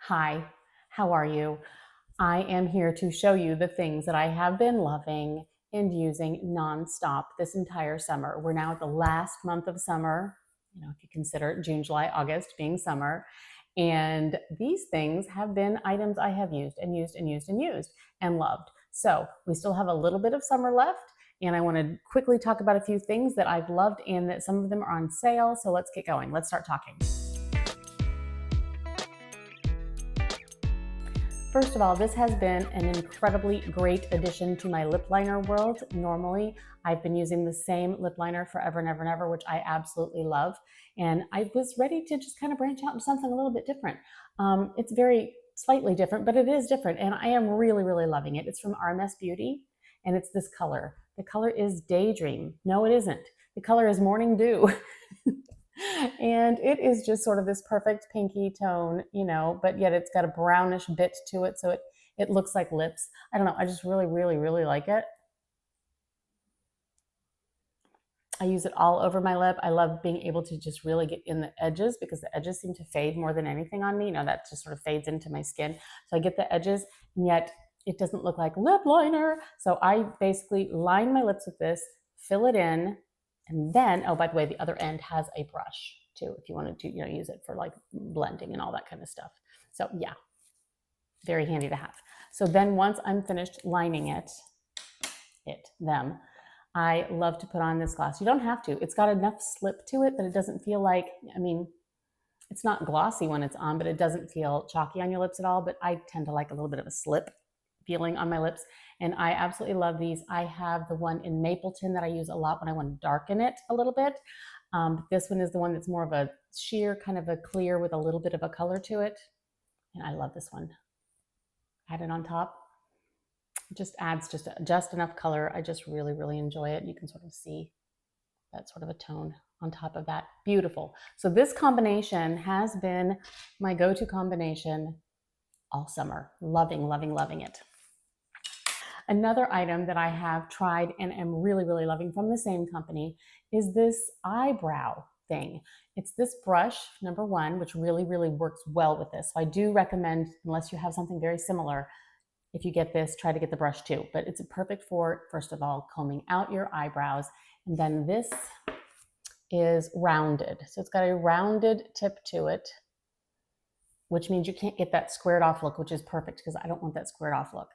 Hi, how are you? I am here to show you the things that I have been loving and using nonstop this entire summer. We're now at the last month of summer, if you consider June, July, August being summer. And these things have been items I have used and used and used and used and loved. So we still have a little bit of summer left. And I want to quickly talk about a few things that I've loved and that some of them are on sale. So let's get going. Let's start talking. First of all, this has been an incredibly great addition to my lip liner world. Normally, I've been using the same lip liner forever and ever and ever, which I absolutely love. And I was ready to just kind of branch out into something a little bit different. It's very slightly different, but it is different. And I am really, really loving it. It's from RMS Beauty, and it's this color. The color is Daydream. No, it isn't. The color is Morning Dew. And it is just sort of this perfect pinky tone, but yet it's got a brownish bit to it. So it looks like lips. I don't know. I just really, really, really like it. I use it all over my lip. I love being able to just really get in the edges because the edges seem to fade more than anything on me. That just sort of fades into my skin. So I get the edges, and yet it doesn't look like lip liner. So I basically line my lips with this, fill it in, and then, oh, by the way, the other end has a brush too, if you wanted to, use it for like blending and all that kind of stuff. So yeah, very handy to have. So then once I'm finished lining them, I love to put on this gloss. You don't have to. It's got enough slip to it that it doesn't feel like, it's not glossy when it's on, but it doesn't feel chalky on your lips at all. But I tend to like a little bit of a slip feeling on my lips. And I absolutely love these. I have the one in Mapleton that I use a lot when I want to darken it a little bit. This one is the one that's more of a sheer, kind of a clear with a little bit of a color to it. And I love this one. Add it on top. It just adds just enough color. I just really, really enjoy it. You can sort of see that sort of a tone on top of that. Beautiful. So this combination has been my go-to combination all summer. Loving, loving, loving it. Another item that I have tried and am really, really loving from the same company is this eyebrow thing. It's this brush, number one, which really, really works well with this. So I do recommend, unless you have something very similar, if you get this, try to get the brush too. But it's perfect for, first of all, combing out your eyebrows. And then this is rounded. So it's got a rounded tip to it, which means you can't get that squared off look, which is perfect because I don't want that squared off look.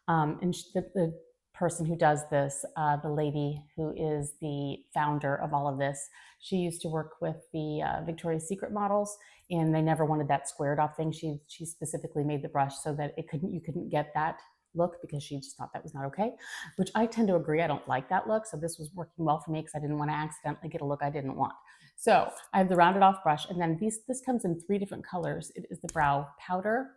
And the person who does this, the lady who is the founder of all of this, she used to work with the Victoria's Secret models, and they never wanted that squared off thing. She specifically made the brush so that you couldn't get that look because she just thought that was not okay, which I tend to agree. I don't like that look. So this was working well for me because I didn't want to accidentally get a look I didn't want. So I have the rounded off brush, and then this comes in 3 different colors. It is the brow powder,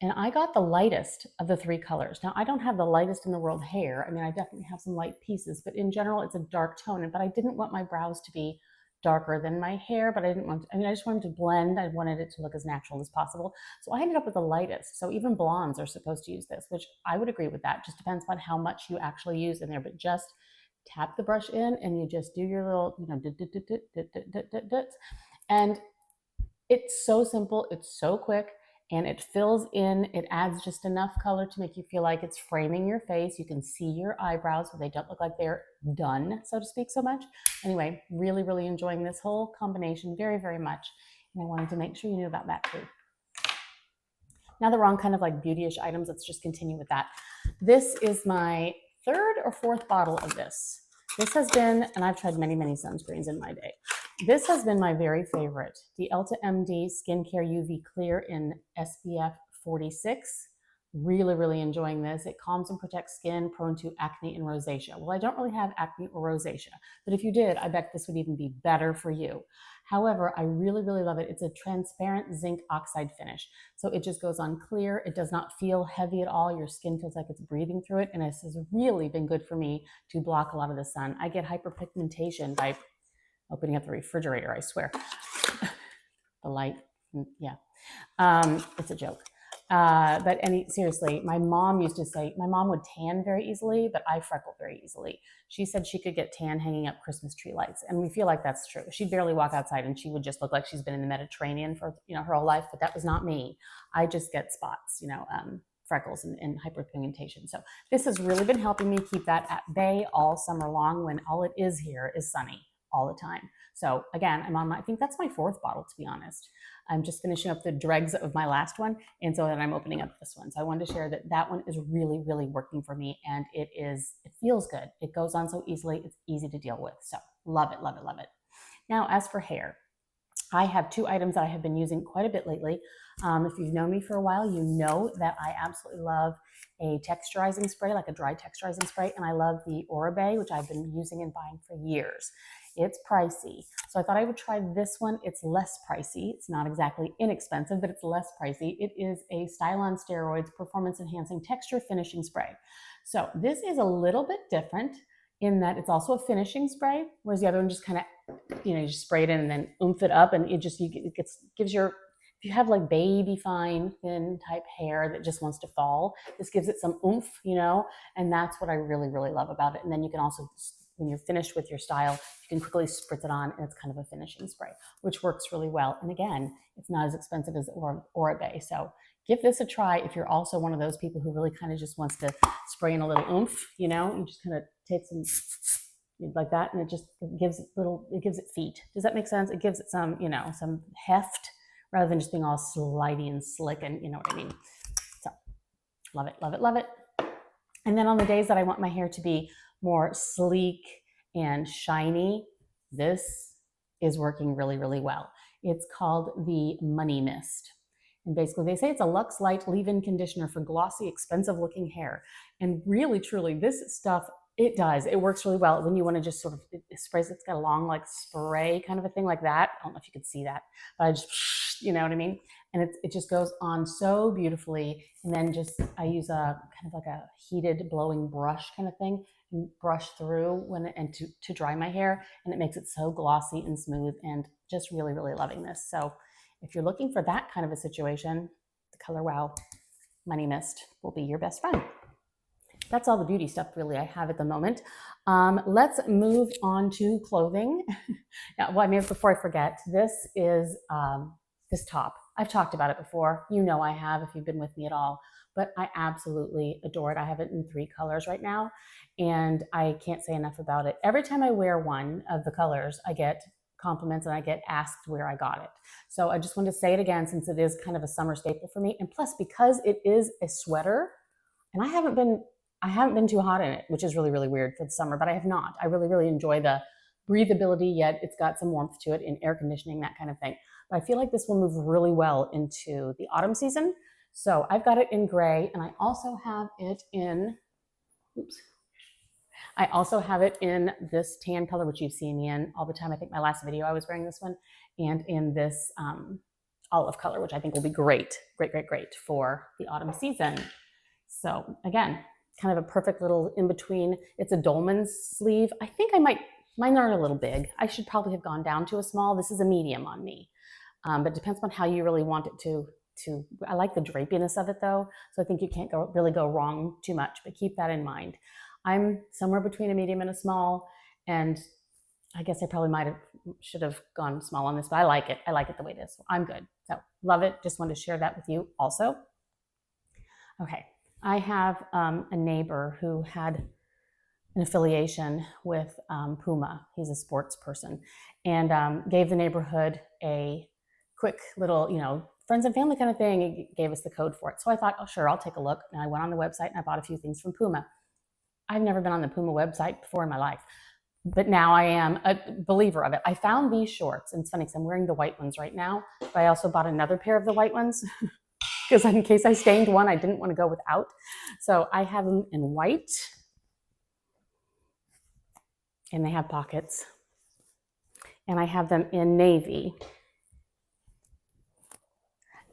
and I got the lightest of the 3 colors. Now, I don't have the lightest in the world hair. I definitely have some light pieces, but in general, it's a dark tone. But I didn't want my brows to be darker than my hair, but I didn't want to, I just wanted to blend. I wanted it to look as natural as possible. So I ended up with the lightest. So even blondes are supposed to use this, which I would agree with that. Just depends on how much you actually use in there, but just tap the brush in and you just do your little, and it's so simple. It's so quick. And it fills in, it adds just enough color to make you feel like it's framing your face. You can see your eyebrows so they don't look like they're done, so to speak, so much. Anyway, really, really enjoying this whole combination very, very much. And I wanted to make sure you knew about that too. Now that we're on kind of like beauty-ish items, let's just continue with that. This is my 3rd or 4th bottle of this. This has been, and I've tried many, many sunscreens in my day. This has been my very favorite, the Elta MD Skincare UV Clear in SPF 46. Really, really enjoying this. It calms and protects skin prone to acne and rosacea. Well, I don't really have acne or rosacea, but if you did, I bet this would even be better for you. However, I really, really love it. It's a transparent zinc oxide finish. So it just goes on clear. It does not feel heavy at all. Your skin feels like it's breathing through it. And this has really been good for me to block a lot of the sun. I get hyperpigmentation by opening up the refrigerator, I swear. The light, yeah. It's a joke. Seriously, my mom used to say, my mom would tan very easily, but I freckle very easily. She said she could get tan hanging up Christmas tree lights. And we feel like that's true. She'd barely walk outside and she would just look like she's been in the Mediterranean for, her whole life, but that was not me. I just get spots, freckles and hyperpigmentation. So this has really been helping me keep that at bay all summer long when all it is here is sunny all the time. So again, I think that's my 4th bottle, to be honest. I'm just finishing up the dregs of my last one. And so then I'm opening up this one. So I wanted to share that one is really, really working for me. And it feels good. It goes on so easily. It's easy to deal with. So love it, love it, love it. Now, as for hair, I have 2 items that I have been using quite a bit lately. If you've known me for a while, you know that I absolutely love a texturizing spray, like a dry texturizing spray. And I love the Oribe, which I've been using and buying for years. It's pricey. So I thought I would try this one. It's less pricey. It's not exactly inexpensive, but it's less pricey. It is a Style on Steroids Performance Enhancing Texture Finishing Spray. So this is a little bit different in that it's also a finishing spray, whereas the other one just kind of, you just spray it in and then oomph it up, and it gives your, if you have like baby fine, thin type hair that just wants to fall, this gives it some oomph, and that's what I really, really love about it. And then you can also, when you're finished with your style, you can quickly spritz it on, and it's kind of a finishing spray, which works really well. And again, it's not as expensive as Oribe. So give this a try if you're also one of those people who really kind of just wants to spray in a little oomph, you just kind of take some like that, and it gives it feet. Does that make sense? It gives it some, some heft rather than just being all slidey and slick, and you know what I mean? So love it, love it, love it. And then on the days that I want my hair to be more sleek and shiny, this is working really, really well. It's called the Money Mist. And basically they say it's a Luxe Light leave-in conditioner for glossy, expensive looking hair. And really, truly, this stuff, it works really well when you want to just sort of, it sprays, it's got a long like spray kind of a thing like that. I don't know if you could see that, but I just, you know what I mean? And it just goes on so beautifully. And then I use a kind of like a heated blowing brush kind of thing and brush through to dry my hair. And it makes it so glossy and smooth, and just really, really loving this. So if you're looking for that kind of a situation, the Color Wow Money Mist will be your best friend. That's all the beauty stuff really I have at the moment. Let's move on to clothing. Now, before I forget, this is this top. I've talked about it before. I have if you've been with me at all, but I absolutely adore it. I have it in 3 colors right now, and I can't say enough about it. Every time I wear one of the colors, I get compliments and I get asked where I got it. So I just wanted to say it again, since it is kind of a summer staple for me. And plus, because it is a sweater, and I haven't been too hot in it, which is really, really weird for the summer, but I have not. I really, really enjoy the breathability, yet it's got some warmth to it and air conditioning, that kind of thing. But I feel like this will move really well into the autumn season. So I've got it in gray, and I also have it in, I also have it in this tan color, which you've seen me in all the time. I think my last video I was wearing this one, and in this olive color, which I think will be great, great, great, great for the autumn season. So again, kind of a perfect little in-between. It's a dolman sleeve. I think mine are a little big. I should probably have gone down to a small. This is a medium on me, but it depends on how you really want it to. I like the drapiness of it though, so I think you can't really go wrong too much, but keep that in mind. I'm somewhere between a medium and a small, and I guess I probably should have gone small on this, but I like it. I like it the way it is. So I'm good. So love it. Just wanted to share that with you also. Okay. I have a neighbor who had an affiliation with Puma. He's a sports person, and gave the neighborhood a quick little, friends and family kind of thing. He gave us the code for it. So I thought, oh, sure, I'll take a look. And I went on the website and I bought a few things from Puma. I've never been on the Puma website before in my life, but now I am a believer of it. I found these shorts, and it's funny because I'm wearing the white ones right now, but I also bought another pair of the white ones because in case I stained one, I didn't want to go without. So I have them in white, and they have pockets, and I have them in navy,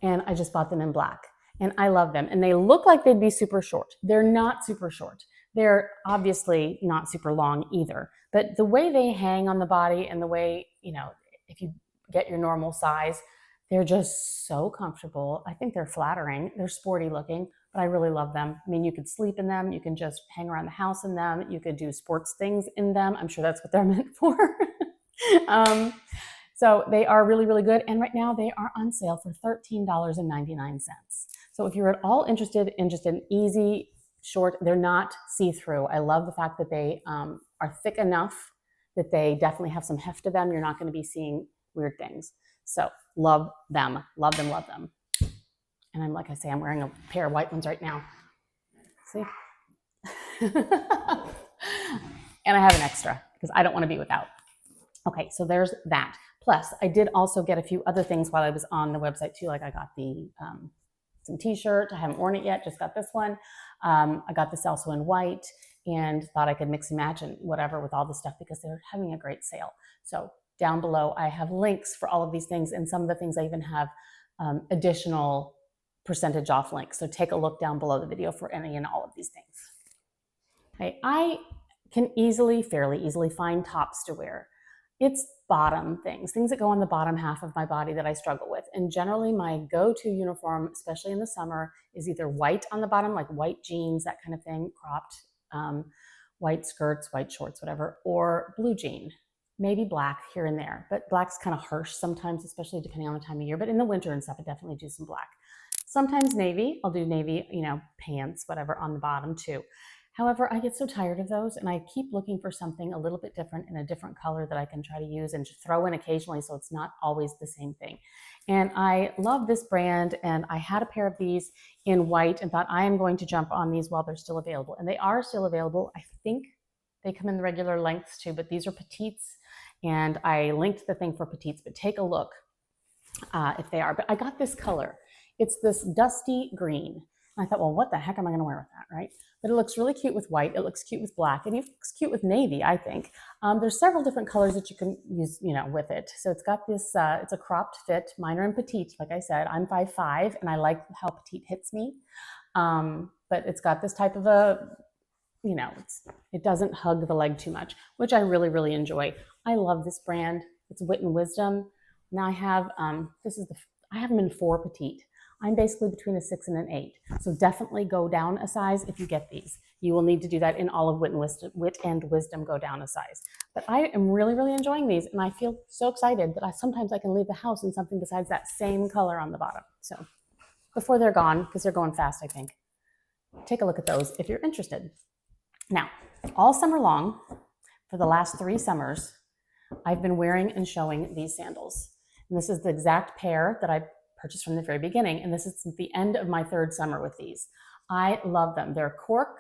and I just bought them in black, and I love them, and they look like they'd be super short. They're not super short. They're obviously not super long either, but the way they hang on the body and the way, if you get your normal size, They're just so comfortable. I think they're flattering. They're sporty looking, but I really love them. I mean, you could sleep in them. You can just hang around the house in them. You could do sports things in them. I'm sure that's what they're meant for. So they are really, really good. And right now they are on sale for $13.99. So if you're at all interested in just an easy, short, they're not see-through. I love the fact that they are thick enough that they definitely have some heft to them. You're not going to be seeing weird things. So love them, love them, love them. And I'm, like I say, I'm wearing a pair of white ones right now. See? And I have an extra because I don't want to be without. Okay, so there's that. Plus, I did also get a few other things while I was on the website too. Like I got the some t-shirt. I haven't worn it yet, just got this one. I got this also in white and thought I could mix and match and whatever with all the stuff because they're having a great sale. So down below, I have links for all of these things, and some of the things I even have additional percentage off links. So take a look down below the video for any and all of these things. Okay, I can fairly easily find tops to wear. It's bottom things that go on the bottom half of my body that I struggle with. And generally my go-to uniform, especially in the summer, is either white on the bottom, like white jeans, that kind of thing, cropped, white skirts, white shorts, whatever, or blue jean, maybe black here and there. But black's kind of harsh sometimes, especially depending on the time of year. But in the winter and stuff, I definitely do some black. Sometimes navy, I'll do navy, pants, whatever, on the bottom too. However, I get so tired of those and I keep looking for something a little bit different in a different color that I can try to use and just throw in occasionally so it's not always the same thing. And I love this brand, and I had a pair of these in white and thought I am going to jump on these while they're still available. And they are still available. I think they come in the regular lengths too, but these are petites, and I linked the thing for petites, but take a look if they are. But I got this color. It's this dusty green. And I thought, well, what the heck am I going to wear with that, right? But it looks really cute with white. It looks cute with black, and it looks cute with navy, I think. There's several different colors that you can use, with it. So it's got this, it's a cropped fit. Mine are in petite, like I said. I'm 5'5", and I like how petite hits me. But it's got this type of it doesn't hug the leg too much, which I really, really enjoy. I love this brand. It's Wit and Wisdom. Now I have, I have them in 4 petite. I'm basically between a 6 and an 8. So definitely go down a size if you get these. You will need to do that in all of Wit and Wisdom, go down a size. But I am really, really enjoying these, and I feel so excited that sometimes I can leave the house in something besides that same color on the bottom. So before they're gone, because they're going fast, I think, take a look at those if you're interested. Now, all summer long, for the last 3 summers, I've been wearing and showing these sandals. And this is the exact pair that I purchased from the very beginning, and this is the end of my 3rd summer with these. I love them. They're cork.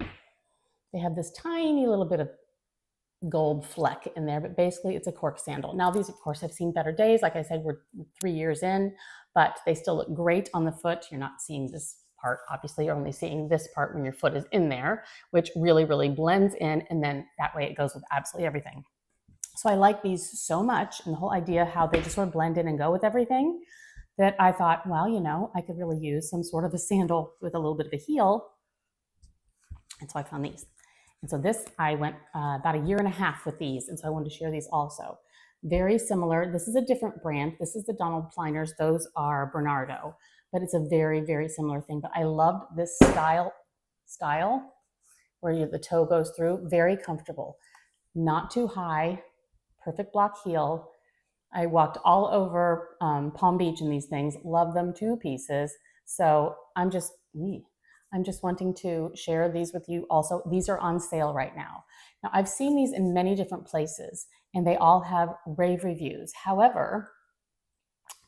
They have this tiny little bit of gold fleck in there, but basically it's a cork sandal. Now these, of course, have seen better days. Like I said, we're 3 years in, but they still look great on the foot. You're not seeing this part. Obviously, you're only seeing this part when your foot is in there, which really, really blends in, and then that way it goes with absolutely everything. So I like these so much, and the whole idea how they just sort of blend in and go with everything, that I thought, well, I could really use some sort of a sandal with a little bit of a heel. And so I found these. And so this, I went about 1.5 years with these. And so I wanted to share these also. Very similar. This is a different brand. This is the Donald Pleiners. Those are Bernardo. But it's a very, very similar thing. But I loved this style where the toe goes through. Very comfortable. Not too high. Perfect block heel. I walked all over Palm Beach in these things. Love them 2 pieces. So I'm just wanting to share these with you also. These are on sale right now. Now, I've seen these in many different places, and they all have rave reviews. However,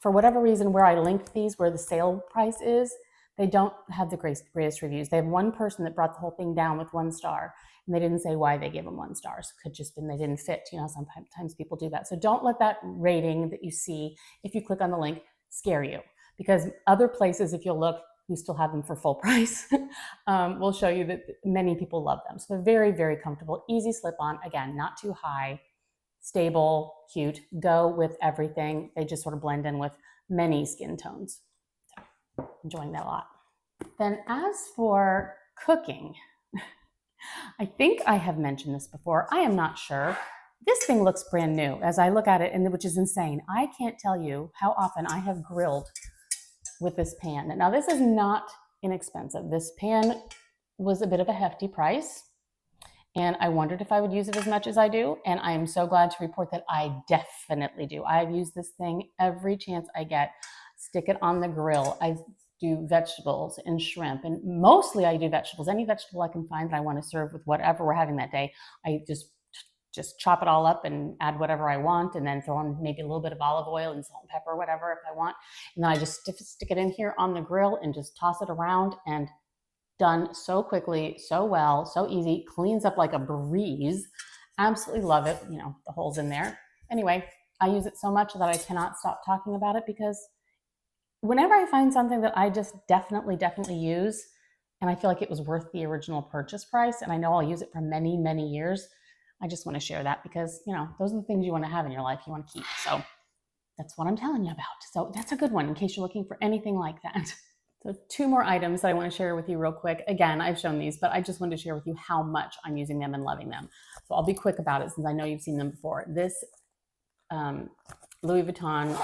for whatever reason, where I linked these, where the sale price is, they don't have the greatest reviews. They have one person that brought the whole thing down with 1 star, and they didn't say why they gave them 1 star. So it could just been they didn't fit. Sometimes people do that. So don't let that rating that you see, if you click on the link, scare you. Because other places, if you'll look, we still have them for full price. We'll show you that many people love them. So they're very, very comfortable, easy slip on. Again, not too high, stable, cute, go with everything. They just sort of blend in with many skin tones. So enjoying that a lot. Then as for cooking, I think I have mentioned this before. I am not sure, This thing looks brand new as I look at it, and which is insane. I can't tell you how often I have grilled with this pan. Now, this is not inexpensive. This pan was a bit of a hefty price, and I wondered if I would use it as much as I do, and I am so glad to report that I definitely do. I've used this thing every chance I get. Stick it on the grill. I do vegetables and shrimp, and mostly I do vegetables. Any vegetable I can find that I want to serve with whatever we're having that day, I just chop it all up and add whatever I want, and then throw in maybe a little bit of olive oil and salt and pepper or whatever if I want. And then I just stick it in here on the grill and just toss it around, and done so quickly, so well, so easy, cleans up like a breeze. Absolutely love it. You know, the holes in there. Anyway, I use it so much that I cannot stop talking about it, because whenever I find something that I just definitely use, and I feel like it was worth the original purchase price, and I know I'll use it for many, many years, I just want to share that, because, you know, those are the things you want to have in your life, you want to keep. So that's what I'm telling you about. So that's a good one in case you're looking for anything like that. So 2 more items that I want to share with you real quick. Again, I've shown these, but I just wanted to share with you how much I'm using them and loving them. So I'll be quick about it since I know you've seen them before. This Louis Vuitton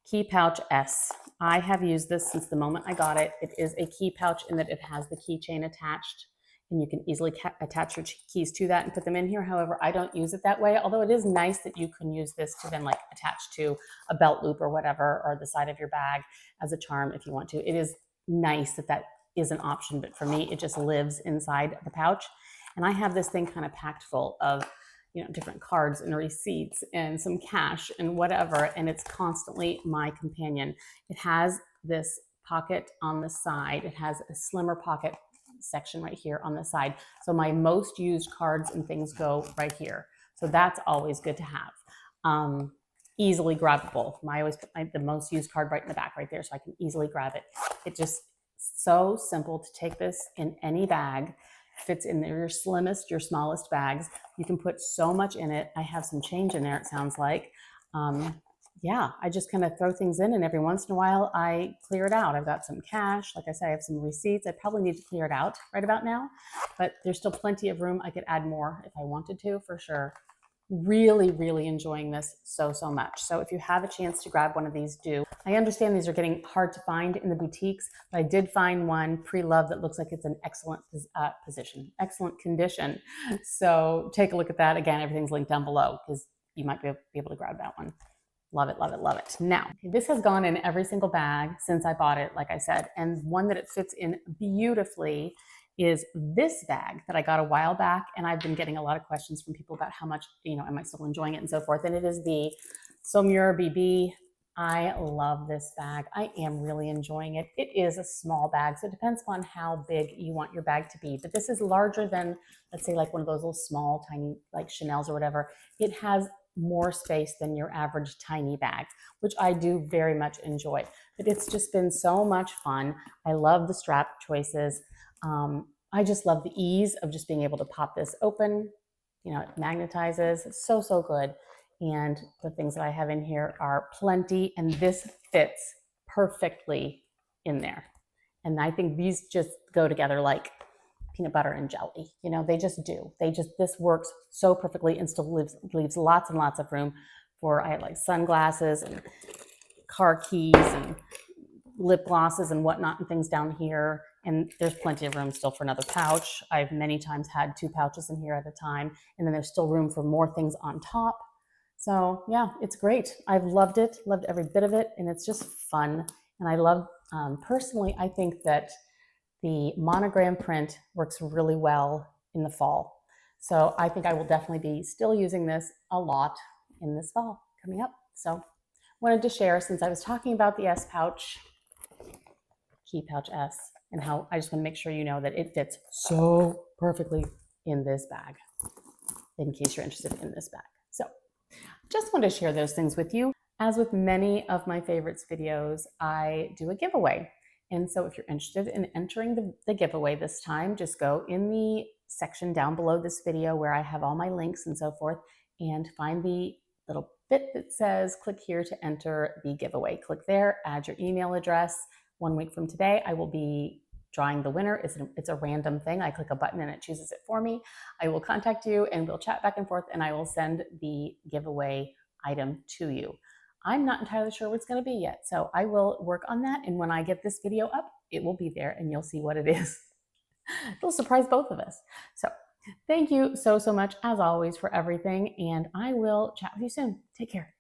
Key Pouch S. I have used this since the moment I got it. It is a key pouch in that it has the keychain attached, and you can easily attach your keys to that and put them in here. However, I don't use it that way, although it is nice that you can use this to then like attach to a belt loop or whatever, or the side of your bag as a charm if you want to. It is nice that that is an option, but for me, it just lives inside the pouch. And I have this thing kind of packed full of, you know, different cards and receipts and some cash and whatever, and it's constantly my companion. It has this pocket on the side. It has a slimmer pocket section right here on the side. So my most used cards and things go right here. So that's always good to have. Easily grabbable. I always put the most used card right in the back right there, so I can easily grab it. It just so simple to take this in any bag. Fits in your slimmest, your smallest bags. You can put so much in it. I have some change in there, it sounds like. Yeah, I just kind of throw things in, and every once in a while I clear it out. I've got some cash. Like I said, I have some receipts. I probably need to clear it out right about now, but there's still plenty of room. I could add more if I wanted to, for sure. Really enjoying this so much. So if you have a chance to grab one of these, do. I understand these are getting hard to find in the boutiques, but I did find one pre-loved that looks like it's in excellent excellent condition. So take a look at that. Again, everything's linked down below, because you might be able to grab that one. Love it, love it, love it. Now, this has gone in every single bag since I bought it, like I said, and one that it fits in beautifully is this bag that I got a while back, and I've been getting a lot of questions from people about how much, you know, am I still enjoying it and so forth. And it is the Saumur BB. I love this bag. I am really enjoying it. It is a small bag, so it depends on how big you want your bag to be. But this is larger than, let's say, like one of those little small, tiny, like Chanel's or whatever. It has more space than your average tiny bag, which I do very much enjoy. But it's just been so much fun. I love the strap choices. I just love the ease of just being able to pop this open. You know, it magnetizes. It's so good. And the things that I have in here are plenty, and this fits perfectly in there. And I think these just go together like peanut butter and jelly. You know, they just do. This works so perfectly, and still leaves lots and lots of room for, I have like sunglasses and car keys and lip glosses and whatnot and things down here. And there's plenty of room still for another pouch. I've many times had 2 pouches in here at a time, and then there's still room for more things on top. So yeah, it's great. I've loved it, loved every bit of it, and it's just fun. And I love, personally, I think that the monogram print works really well in the fall. So I think I will definitely be still using this a lot in this fall coming up. So wanted to share, since I was talking about the S pouch, Key Pouch S, and how I just want to make sure you know that it fits so perfectly in this bag, in case you're interested in this bag. So just wanted to share those things with you. As with many of my favorites videos, I do a giveaway. And so if you're interested in entering the giveaway this time, just go in the section down below this video where I have all my links and so forth, and find the little bit that says click here to enter the giveaway. Click there, add your email address. 1 week from today, I will be drawing the winner. It's a random thing. I click a button and it chooses it for me. I will contact you and we'll chat back and forth, and I will send the giveaway item to you. I'm not entirely sure what it's going to be yet, so I will work on that, and when I get this video up, it will be there and you'll see what it is. It'll surprise both of us. So thank you so much, as always, for everything, and I will chat with you soon. Take care.